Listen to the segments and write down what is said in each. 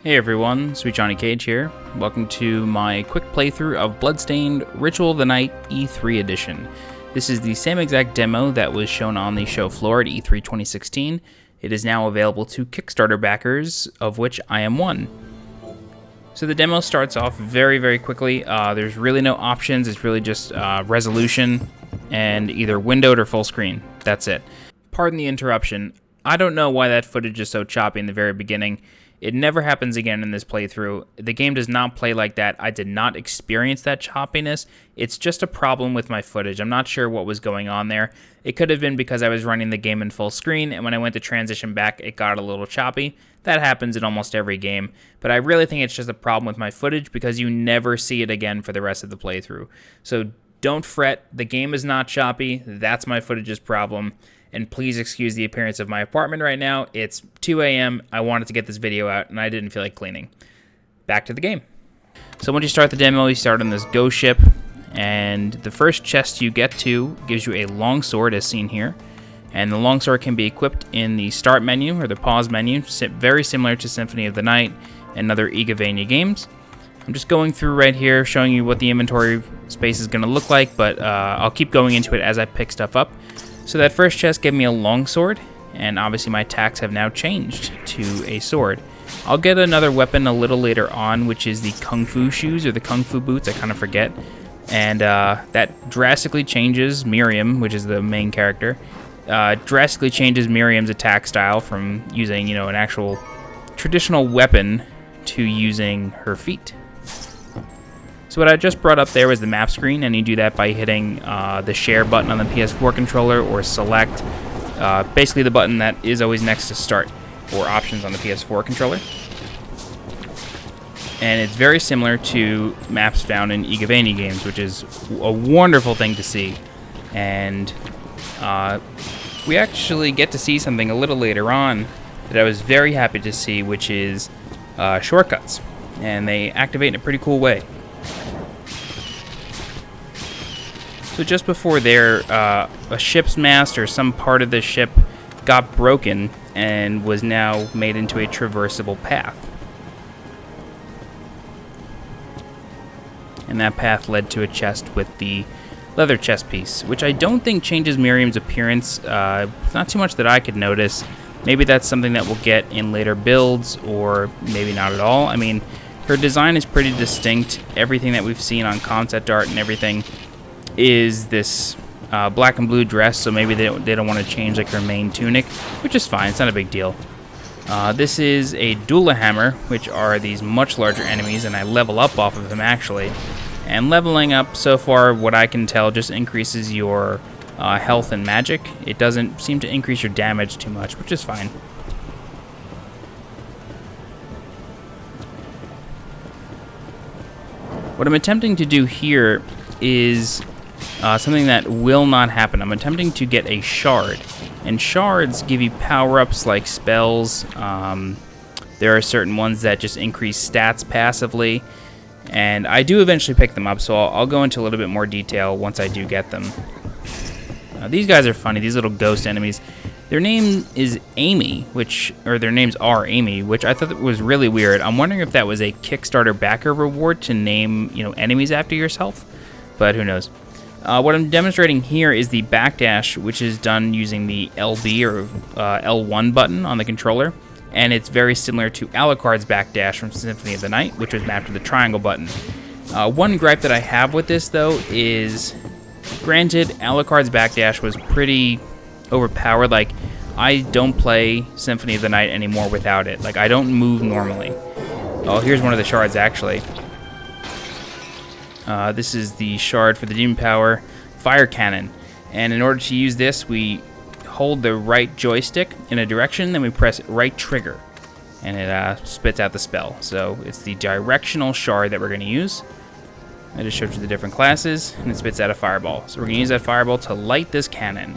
Hey everyone, SweetJohnnyCage here. Welcome to my quick playthrough of Bloodstained Ritual of the Night E3 Edition. This is the same exact demo that was shown on the show floor at E3 2016. It is now available to Kickstarter backers, of which I am one. So the demo starts off very quickly. There's really no options, it's really just resolution and either windowed or full screen. That's it. Pardon the interruption. I don't know why that footage is so choppy in the very beginning. It never happens again in this playthrough. The game does not play like that. I did not experience that choppiness. It's just a problem with my footage. I'm not sure what was going on there. It could have been because I was running the game in full screen, and when I went to transition back, it got a little choppy. That happens in almost every game, but I really think it's just a problem with my footage because you never see it again for the rest of the playthrough. So don't fret. The game is not choppy. That's my footage's problem. And please excuse the appearance of my apartment right now. It's 2 a.m. I wanted to get this video out, and I didn't feel like cleaning. Back to the game. So once you start the demo, you start on this ghost ship, and the first chest you get to gives you a longsword, as seen here. And the longsword can be equipped in the start menu, or the pause menu, very similar to Symphony of the Night and other Igavania games. I'm just going through right here, showing you what the inventory space is going to look like, but I'll keep going into it as I pick stuff up. So that first chest gave me a longsword, and obviously my attacks have now changed to a sword. I'll get another weapon a little later on, which is the Kung Fu shoes, or the Kung Fu boots, I kind of forget. And that drastically changes Miriam, which is the main character. Drastically changes Miriam's attack style from using, an actual traditional weapon to using her feet. So what I just brought up there was the map screen, and you do that by hitting the share button on the PS4 controller or select, basically the button that is always next to start or options on the PS4 controller. And it's very similar to maps found in Igavania games, which is a wonderful thing to see. And we actually get to see something a little later on that I was very happy to see, which is shortcuts. And they activate in a pretty cool way. So just before there, a ship's mast or some part of the ship got broken and was now made into a traversable path. And that path led to a chest with the leather chest piece, which I don't think changes Miriam's appearance. Not too much that I could notice. Maybe that's something that we'll get in later builds, or maybe not at all. I mean, her design is pretty distinct. Everything that we've seen on concept art and everything is this black and blue dress, so maybe they don't want to change like her main tunic, which is fine. It's not a big deal. This is a Dula Hammer, which are these much larger enemies, and I level up off of them actually. And leveling up, so far, what I can tell, just increases your health and magic. It doesn't seem to increase your damage too much, which is fine. What I'm attempting to do here is something that will not happen. I'm attempting to get a shard, and shards give you power-ups like spells. There are certain ones that just increase stats passively, and I do eventually pick them up, so I'll go into a little bit more detail once I do get them. These guys are funny, these little ghost enemies. Their name is Amy, their names are Amy, which I thought was really weird. I'm wondering if that was a Kickstarter backer reward to name, enemies after yourself, but who knows. What I'm demonstrating here is the backdash, which is done using the LB or L1 button on the controller, and it's very similar to Alucard's backdash from Symphony of the Night, which was mapped to the triangle button. One gripe that I have with this, though, is, granted, Alucard's backdash was pretty overpowered. Like, I don't play Symphony of the Night anymore without it. Like, I don't move normally. Oh, here's one of the shards, actually. This is the shard for the Demon Power Fire Cannon. And in order to use this, we hold the right joystick in a direction, then we press right trigger, and it spits out the spell. So it's the directional shard that we're going to use. I just showed you the different classes, and it spits out a fireball. So we're going to use that fireball to light this cannon,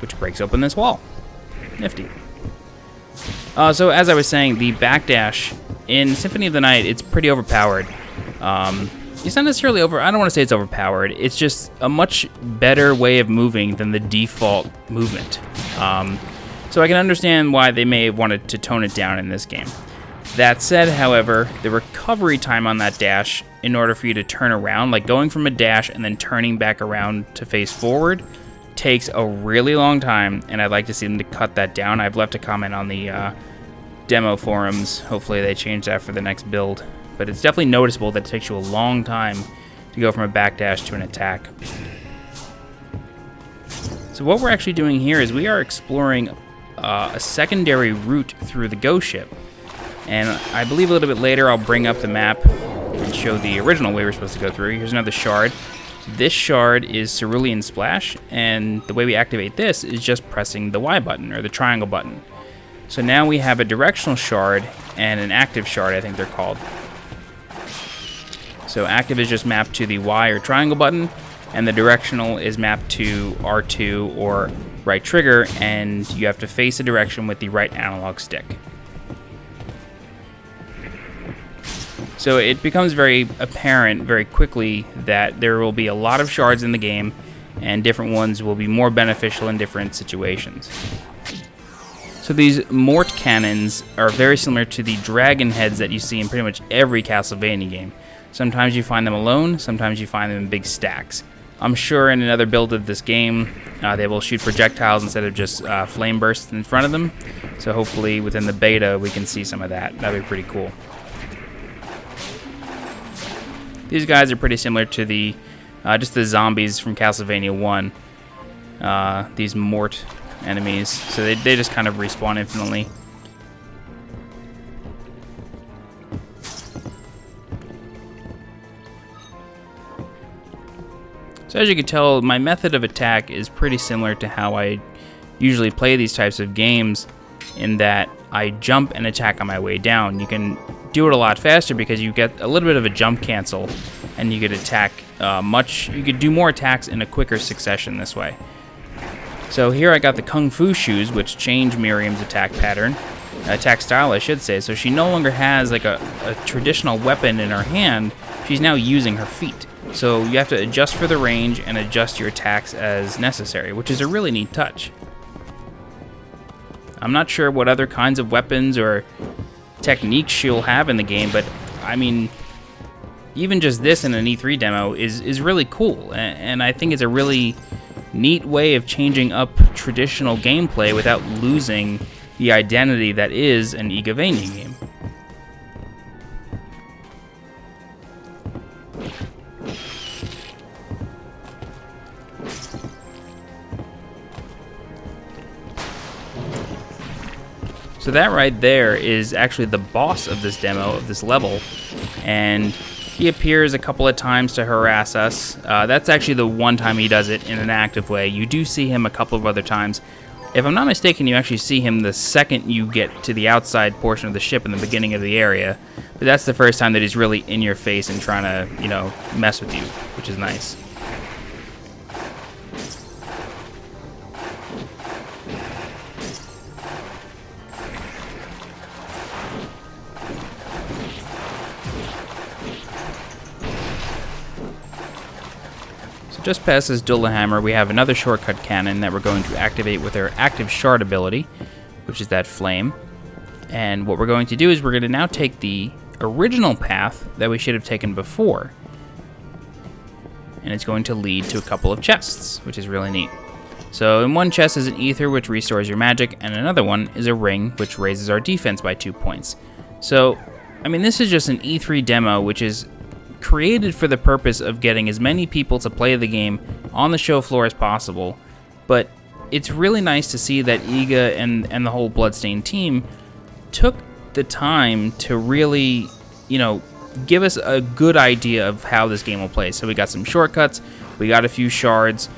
which breaks open this wall. Nifty. So as I was saying, the backdash in Symphony of the Night, it's pretty overpowered. It's not necessarily I don't want to say it's overpowered. It's just a much better way of moving than the default movement. So I can understand why they may have wanted to tone it down in this game. That said, however, the recovery time on that dash, in order for you to turn around, like going from a dash and then turning back around to face forward, takes a really long time, and I'd like to see them to cut that down. I've left a comment on the demo forums. Hopefully they change that for the next build. But it's definitely noticeable that it takes you a long time to go from a backdash to an attack. So what we're actually doing here is we are exploring a secondary route through the ghost ship. And I believe a little bit later I'll bring up the map and show the original way we're supposed to go through. Here's another shard. This shard is Cerulean Splash, and the way we activate this is just pressing the Y button, or the triangle button. So now we have a directional shard and an active shard, I think they're called. So active is just mapped to the Y or triangle button, and the directional is mapped to R2 or right trigger, and you have to face a direction with the right analog stick. So it becomes very apparent very quickly that there will be a lot of shards in the game, and different ones will be more beneficial in different situations. So these Mort cannons are very similar to the dragon heads that you see in pretty much every Castlevania game. Sometimes you find them alone, sometimes you find them in big stacks. I'm sure in another build of this game, they will shoot projectiles instead of just flame bursts in front of them. So hopefully within the beta we can see some of that. That'd be pretty cool. These guys are pretty similar to the just the zombies from Castlevania 1. These Mort enemies, so they just kind of respawn infinitely. So as you can tell, my method of attack is pretty similar to how I usually play these types of games, in that I jump and attack on my way down. You can do it a lot faster because you get a little bit of a jump cancel, and you could attack you could do more attacks in a quicker succession this way. So here I got the Kung Fu shoes, which change Miriam's attack pattern, attack style I should say, so she no longer has like a traditional weapon in her hand, she's now using her feet. So you have to adjust for the range and adjust your attacks as necessary, which is a really neat touch. I'm not sure what other kinds of weapons or techniques she'll have in the game, but I mean, even just this in an E3 demo is really cool, and I think it's a really neat way of changing up traditional gameplay without losing the identity that is an Igavania game. So that right there is actually the boss of this demo, of this level, and he appears a couple of times to harass us. That's actually the one time he does it in an active way. You do see him a couple of other times. If I'm not mistaken, you actually see him the second you get to the outside portion of the ship in the beginning of the area, but that's the first time that he's really in your face and trying to, you know, mess with you, which is nice. Just past this Dullahammer, we have another shortcut cannon that we're going to activate with our active shard ability, which is that flame. And what we're going to do is we're going to now take the original path that we should have taken before, and it's going to lead to a couple of chests, which is really neat. So in one chest is an ether, which restores your magic, and another one is a ring, which raises our defense by 2 points. So, I mean, this is just an E3 demo, which is created for the purpose of getting as many people to play the game on the show floor as possible, but it's really nice to see that Iga and the whole Bloodstained team took the time to really, you know, give us a good idea of how this game will play. So we got some shortcuts, we got a few shards,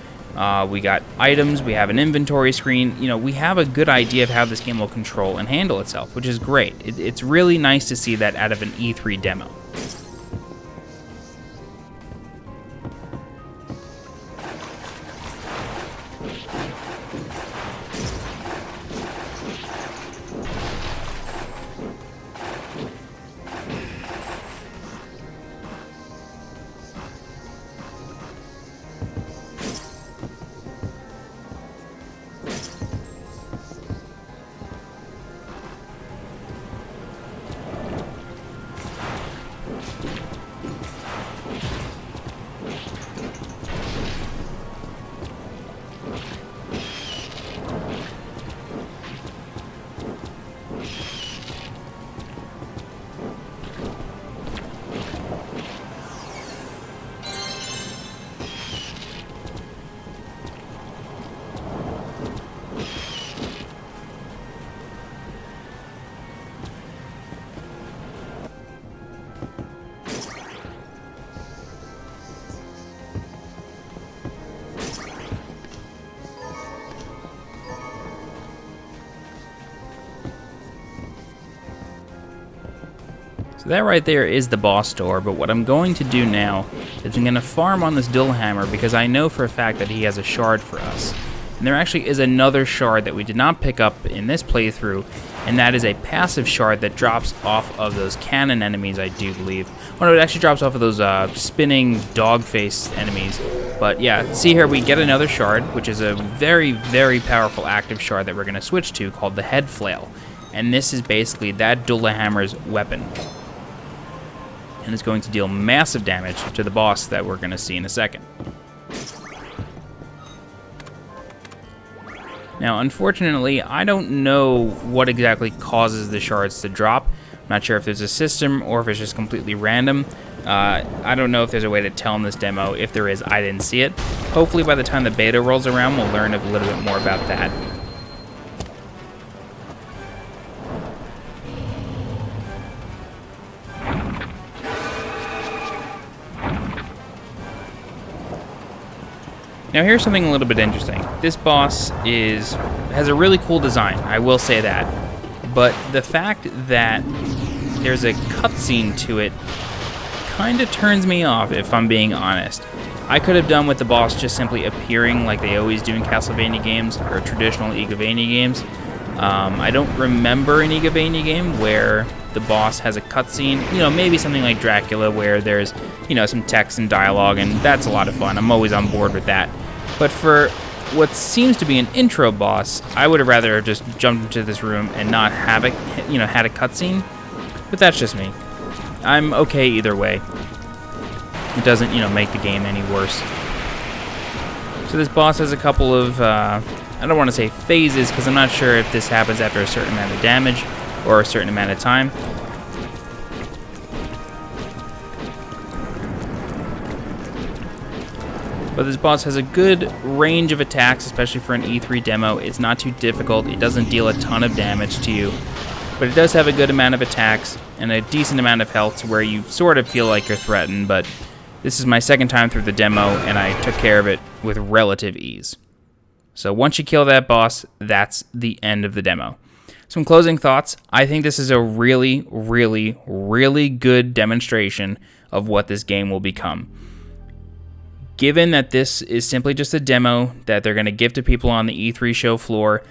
we got items, we have an inventory screen. You know, we have a good idea of how this game will control and handle itself, which is great. It's really nice to see that out of an E3 demo. So that right there is the boss door, but what I'm going to do now is I'm going to farm on this dual hammer because I know for a fact that he has a shard for us. And there actually is another shard that we did not pick up in this playthrough, and that is a passive shard that drops off of those cannon enemies, I do believe. Oh no, it actually drops off of those spinning dog-faced enemies. But yeah, see here we get another shard, which is a very, very powerful active shard that we're going to switch to called the Head Flail. And this is basically that dual hammer's weapon. And it's going to deal massive damage to the boss that we're going to see in a second. Now, unfortunately, I don't know what exactly causes the shards to drop. I'm not sure if there's a system or if it's just completely random. I don't know if there's a way to tell in this demo. If there is, I didn't see it. Hopefully by the time the beta rolls around, we'll learn a little bit more about that. Now here's something a little bit interesting. This boss has a really cool design, I will say that. But the fact that there's a cutscene to it kind of turns me off, if I'm being honest. I could have done with the boss just simply appearing like they always do in Castlevania games or traditional Igavania games. I don't remember an Igavania game where the boss has a cutscene. You know, maybe something like Dracula where there's, you know, some text and dialogue, and that's a lot of fun. I'm always on board with that. But for what seems to be an intro boss, I would have rather just jumped into this room and not have it, you know, had a cutscene. But that's just me. I'm okay either way. It doesn't, you know, make the game any worse. So this boss has a couple of, I don't want to say phases, because I'm not sure if this happens after a certain amount of damage or a certain amount of time. But this boss has a good range of attacks, especially for an E3 demo. It's not too difficult. It doesn't deal a ton of damage to you. But it does have a good amount of attacks and a decent amount of health to where you sort of feel like you're threatened. But this is my second time through the demo, and I took care of it with relative ease. So once you kill that boss, that's the end of the demo. Some closing thoughts. I think this is a really, really, really good demonstration of what this game will become. Given that this is simply just a demo that they're going to give to people on the E3 show floor,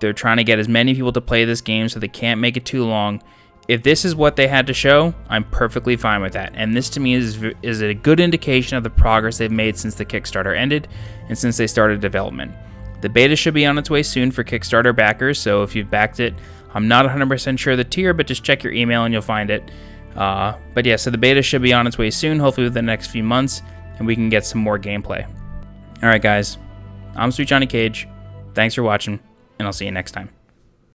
they're trying to get as many people to play this game so they can't make it too long. If this is what they had to show, I'm perfectly fine with that. And this to me is a good indication of the progress they've made since the Kickstarter ended and since they started development. The beta should be on its way soon for Kickstarter backers, so if you've backed it, I'm not 100% sure the tier, but just check your email and you'll find it. But yeah, so the beta should be on its way soon, hopefully within the next few months, and we can get some more gameplay. Alright guys, I'm SweetJohnnyCage, thanks for watching, and I'll see you next time.